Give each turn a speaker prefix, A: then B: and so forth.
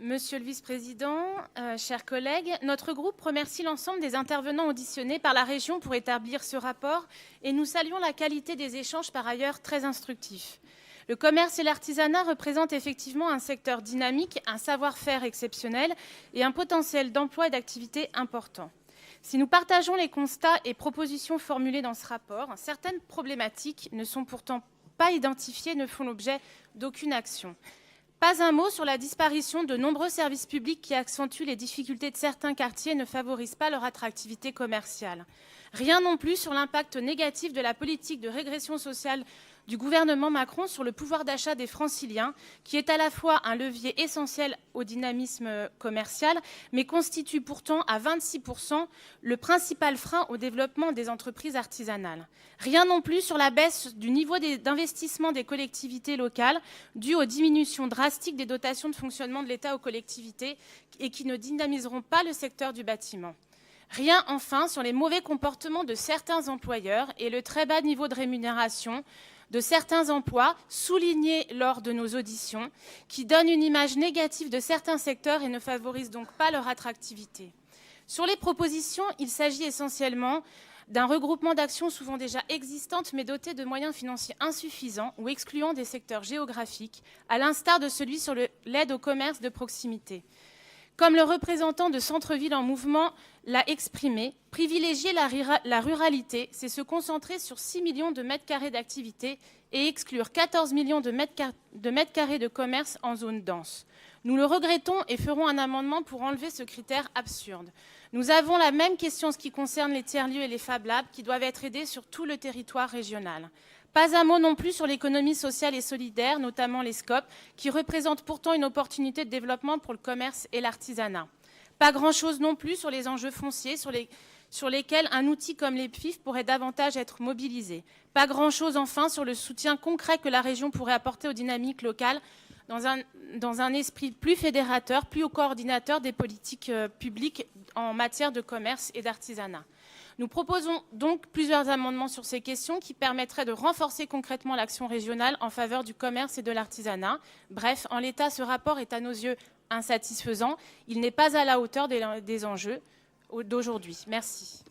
A: Monsieur le vice-président, chers collègues, notre groupe remercie l'ensemble des intervenants auditionnés par la région pour établir ce rapport et nous saluons la qualité des échanges par ailleurs très instructifs. Le commerce et l'artisanat représentent effectivement un secteur dynamique, un savoir-faire exceptionnel et un potentiel d'emploi et d'activité important. Si nous partageons les constats et propositions formulés dans ce rapport, certaines problématiques ne sont pourtant pas identifiées, ne font l'objet d'aucune action. Pas un mot sur la disparition de nombreux services publics qui accentuent les difficultés de certains quartiers et ne favorisent pas leur attractivité commerciale. Rien non plus sur l'impact négatif de la politique de régression sociale du gouvernement Macron sur le pouvoir d'achat des Franciliens, qui est à la fois un levier essentiel au dynamisme commercial, mais constitue pourtant à 26% le principal frein au développement des entreprises artisanales. Rien non plus sur la baisse du niveau d'investissement des collectivités locales, due aux diminutions drastiques des dotations de fonctionnement de l'État aux collectivités et qui ne dynamiseront pas le secteur du bâtiment. Rien enfin sur les mauvais comportements de certains employeurs et le très bas niveau de rémunération de certains emplois, soulignés lors de nos auditions, qui donnent une image négative de certains secteurs et ne favorisent donc pas leur attractivité. Sur les propositions, il s'agit essentiellement d'un regroupement d'actions souvent déjà existantes mais dotées de moyens financiers insuffisants ou excluant des secteurs géographiques, à l'instar de celui sur l'aide au commerce de proximité. Comme le représentant de Centre-Ville en Mouvement l'a exprimé, privilégier la ruralité, c'est se concentrer sur 6 millions de mètres carrés d'activité et exclure 14 millions de mètres carrés de commerce en zone dense. Nous le regrettons et ferons un amendement pour enlever ce critère absurde. Nous avons la même question en ce qui concerne les tiers-lieux et les Fab Labs qui doivent être aidés sur tout le territoire régional. Pas un mot non plus sur l'économie sociale et solidaire, notamment les SCOP, qui représentent pourtant une opportunité de développement pour le commerce et l'artisanat. Pas grand-chose non plus sur les enjeux fonciers sur lesquels un outil comme les PFIF pourrait davantage être mobilisé. Pas grand-chose enfin sur le soutien concret que la région pourrait apporter aux dynamiques locales dans un esprit plus fédérateur, plus coordinateur des politiques publiques en matière de commerce et d'artisanat. Nous proposons donc plusieurs amendements sur ces questions qui permettraient de renforcer concrètement l'action régionale en faveur du commerce et de l'artisanat. Bref, en l'état, ce rapport est à nos yeux insatisfaisant. Il n'est pas à la hauteur des enjeux d'aujourd'hui. Merci.